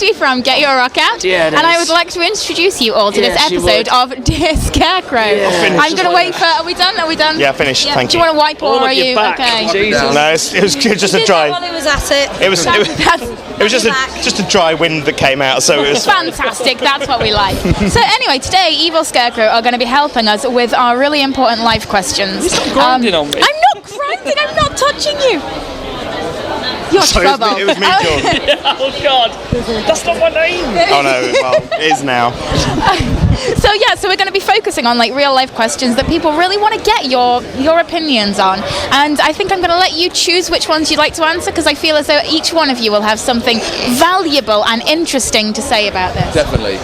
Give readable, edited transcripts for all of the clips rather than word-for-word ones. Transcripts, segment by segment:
Andy from GetYourRockOut. Yeah, and I would like to introduce you all to this episode of Dear Scarecrow. Yeah. I'm going to wait for... Are we done? Yeah, finished. Yeah. Thank Do you. you want to wipe or are you... Back. Okay. Jesus. No, it was just a dry... While he was at it. It was just a dry wind that came out, so it was... Fantastic, that's what we like. So anyway, today Evil Scarecrow are going to be helping us with our really important life questions. Stop grinding on me. I'm not grinding, I'm not touching you. You're Sorry, trouble. it was me, John. Oh God, that's not my name. Oh no, well, it is now. So we're going to be focusing on like real life questions that people really want to get your opinions on, and I think I'm going to let you choose which ones you'd like to answer, because I feel as though each one of you will have something valuable and interesting to say about this. Definitely.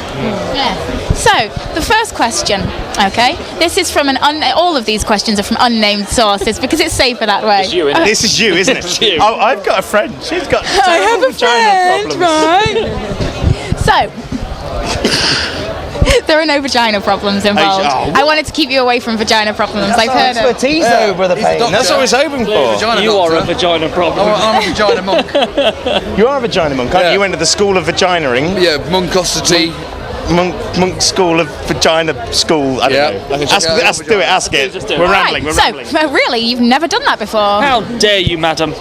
Yeah. So the first question, okay, this is from all of these questions are from unnamed sources because it's safer that way. It's you, isn't it? This is you, isn't it? It's you. Oh, I've got a friend. She's got I have a vagina friend, problems. right? So, there are no vagina problems involved. Oh. I wanted to keep you away from vagina problems. I've heard of. Expertise though, Brother Payne. That's what I was hoping for. You are a vagina problem. I'm a vagina monk. You are a vagina monk, aren't you? You went to the school of vaginaring. Yeah, monkosity. Monk school of vagina school. I don't know. Ask it. Just do it. We're Right, rambling. so, really, you've never done that before? How dare you, madam?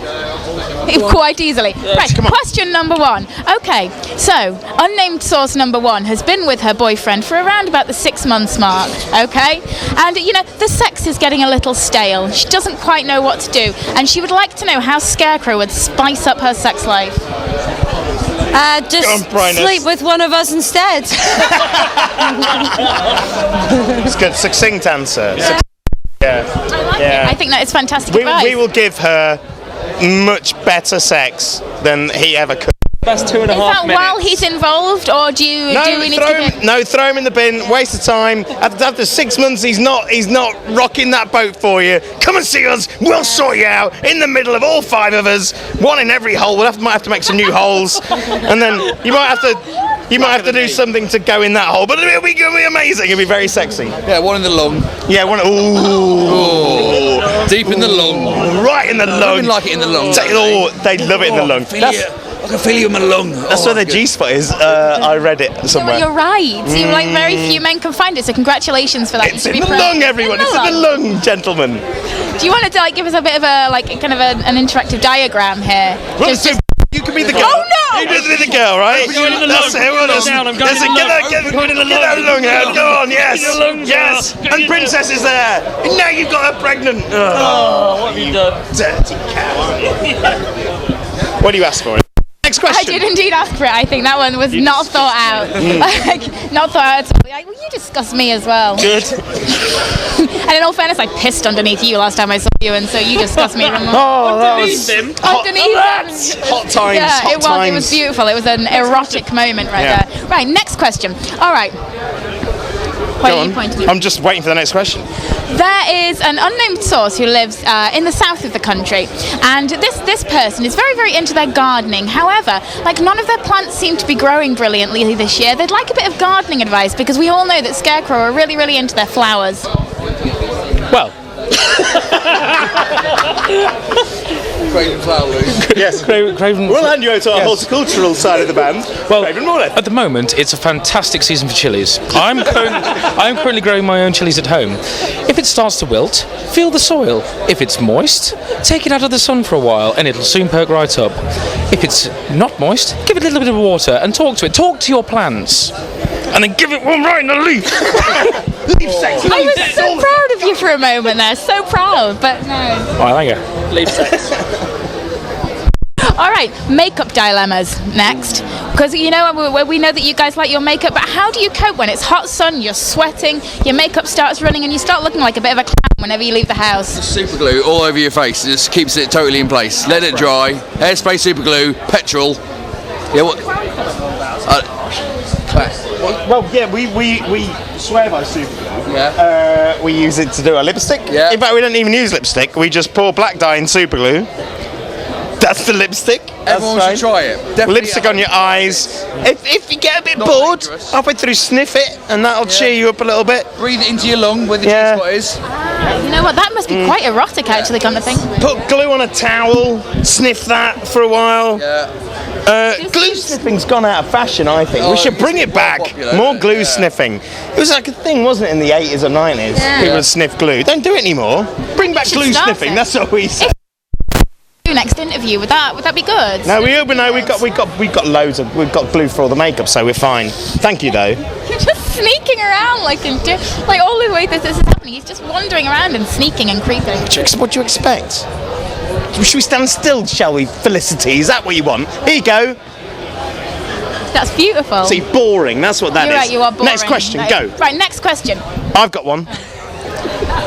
Quite easily. Right, come on. question number one. Okay, so, unnamed source number one has been with her boyfriend for around about the 6 months mark, okay? And, you know, the sex is getting a little stale. She doesn't quite know what to do, and she would like to know how Scarecrow would spice up her sex life. Just Bryness. sleep with one of us instead. It's good. Succinct answer. I like it. I think that is fantastic advice. We will give her much better sex than he ever could. That's 2.5 Is that minutes. while he's involved, or do we need to give it? Throw him in the bin. Waste of time. After 6 months, he's not rocking that boat for you. Come and see us. We'll sort you out in the middle of all 5 of us. One in every hole. Might have to make some new holes, and then you might have to do something to go in that hole. But it'll be amazing. It'll be very sexy. Yeah, one in the lung. Yeah, one. Ooh. Deep in the lung. Right in the lung. Women like it in the lung. They love it in the lung. I can feel you in my lung. That's where the G-spot is. I read it somewhere. You're right. You like very few men can find it. So congratulations for that. It's in the lung, everyone. It's in the lung, gentlemen. Do you want to give us a bit of an interactive diagram here? You can be the girl. Oh no! You can be the girl, right? I'm going in the That's lung. it. Well, I'm going in the lung. Get that lung out. Go on, yes. In the lung, Yes. girl. And Princess is there. And now you've got her pregnant. Oh, what have you done? Dirty cow, aren't you? What do you ask for? Next I question. did indeed ask for it. I think that one was not thought out. Not thought out at all. Like, well, you disgust me as well. Good. And in all fairness, I pissed underneath you last time I saw you, and so you disgust me even more. Oh, that Underneath him. Underneath him. hot times. Yeah, hot it was. times. It was beautiful. It was an erotic moment right there. Right, next question. All right. Why Go are you on. pointing? I'm just waiting for the next question. There is an unnamed source who lives in the south of the country, and this person is very, very into their gardening. However, none of their plants seem to be growing brilliantly this year. They'd like a bit of gardening advice, because we all know that Scarecrow are really, really into their flowers. Well. Craven Flower Loop. Yes. Craven. We'll hand you over to our horticultural side of the band. Well, Craven Morley. at the moment, it's a fantastic season for chilies. I'm currently growing my own chilies at home. If it starts to wilt, feel the soil. If it's moist, take it out of the sun for a while and it'll soon perk right up. If it's not moist, give it a little bit of water and talk to it. Talk to your plants. And then give it one right in the leaf. I was so proud of you for a moment there. So proud, but no. Oh, thank you. Leave sex. All right, makeup dilemmas next. Because we know that you guys like your makeup, but how do you cope when it's hot sun, you're sweating, your makeup starts running, and you start looking like a bit of a clown whenever you leave the house? Super glue all over your face. It just keeps it totally in place. Let it dry. Hairspray, super glue, petrol. Yeah, what? Well, yeah, we swear by super glue. Yeah. We use it to do our lipstick. Yeah. In fact, we don't even use lipstick. We just pour black dye in super glue. That's the lipstick. Everyone should try it. Definitely. Lipstick on your eyes. If you get a bit Not bored, dangerous. halfway through, sniff it, and that'll cheer you up a little bit. Breathe it into your lung where the Yeah. G-spot is. You know what? That must be quite erotic, actually, kind of thing. Put glue on a towel, sniff that for a while. Yeah. Glue sniffing's gone out of fashion, I think. We should bring it back. popular, More isn't it? glue Yeah. sniffing. It was like a thing, wasn't it, in the 80s or 90s? Yeah. People would sniff glue. Don't do it anymore. Bring back should glue start sniffing. it. That's what we say. Next interview, would that be good? No, we've got loads of glue for all the makeup, so we're fine. Thank you though. You're just sneaking around like all the way this is happening. He's just wandering around and sneaking and creeping. What do you expect? Should we stand still, shall we, Felicity? Is that what you want? Here you go. That's beautiful. See, boring. That's what that is. You're right, you are boring. Next question, That go. is- Right, next question. I've got one.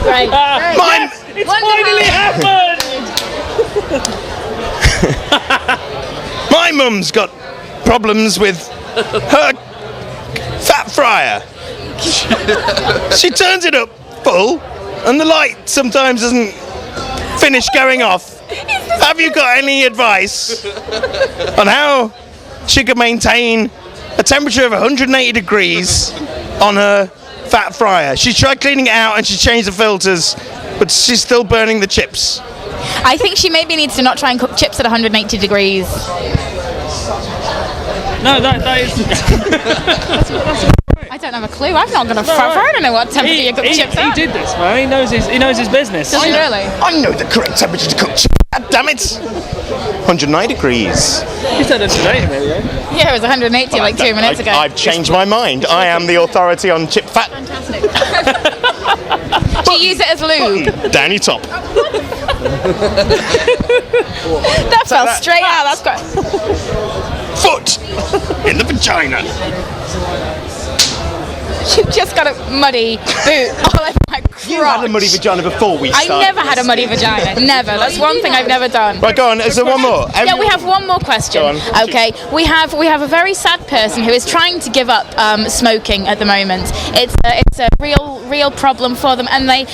Right. Mine. It's finally happened! My mum's got problems with her fat fryer. She turns it up full, and the light sometimes doesn't finish going off. Have you got any advice on how she could maintain a temperature of 180 degrees on her fat fryer? She tried cleaning it out and she changed the filters, but she's still burning the chips. I think she maybe needs to not try and cook chips at 180 degrees. No, that is. I don't have a clue. I'm not going to I don't know what temperature you cook chips he at. did this, man. He knows his business. Does he really? I know the correct temperature to cook chips. God damn it! 190 degrees. You said it today, maybe. Yeah, it was 180 like 2 minutes ago. I've changed my mind. I am the authority on chip fat. Fantastic. Do you use it as lube? Down your top. That fell straight out. That's great. Foot in the vagina. You've just got a muddy boot all over my crotch. You had a muddy vagina before we I started. never had a muddy vagina. Never. That's one thing I've never done. Right, go on. Is there one more? Yeah, we have one more question. Go on. Okay, we have a very sad person who is trying to give up smoking at the moment. It's a real problem for them, and they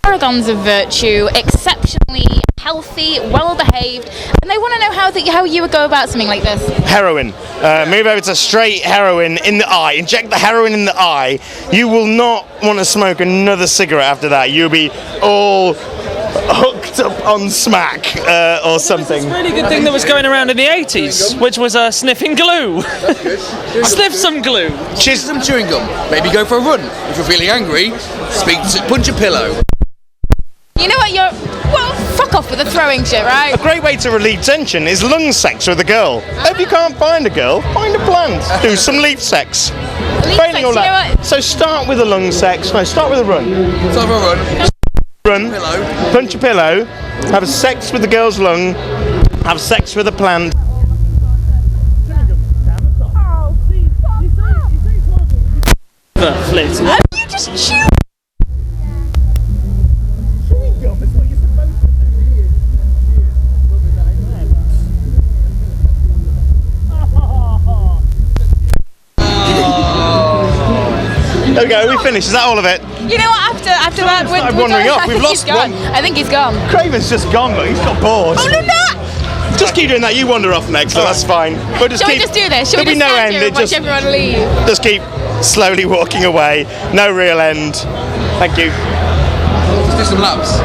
paragons of virtue, exceptionally healthy, well behaved, and they want to know how you would go about something like this. Heroin. Move over to straight heroin in the eye. Inject the heroin in the eye. You will not want to smoke another cigarette after that. You'll be all hooked up on smack or something. Really good thing that was going around in the 80s, which was sniffing glue. Sniff some glue. Cheers some chewing gum. Maybe go for a run. If you're feeling angry, punch a pillow. You know what? Well, fuck off with the throwing shit, right? A great way to relieve tension is lung sex with a girl. If you can't find a girl, find a plant. Do some leaf sex. Leaf Failing sex, all you know that. what? So start with a lung sex. No, start with a run. Let's have a run. Run. Pillow. Punch a pillow. Have sex with the girl's lung. Have sex with a plant. Flit. You just chew. Okay, we finished. Is that all of it? You know what? After that, started wandering off. I We've think he's lost gone. one. I think he's gone. Craven's just gone, but he's got bored. Oh no, no! Just keep doing that. You wander off next, so that's fine. We'll just Shall we keep, just do this? Shall we there'll just be no stand end. here and watch everyone leave? Just keep slowly walking away. No real end. Thank you. Let's do some laps.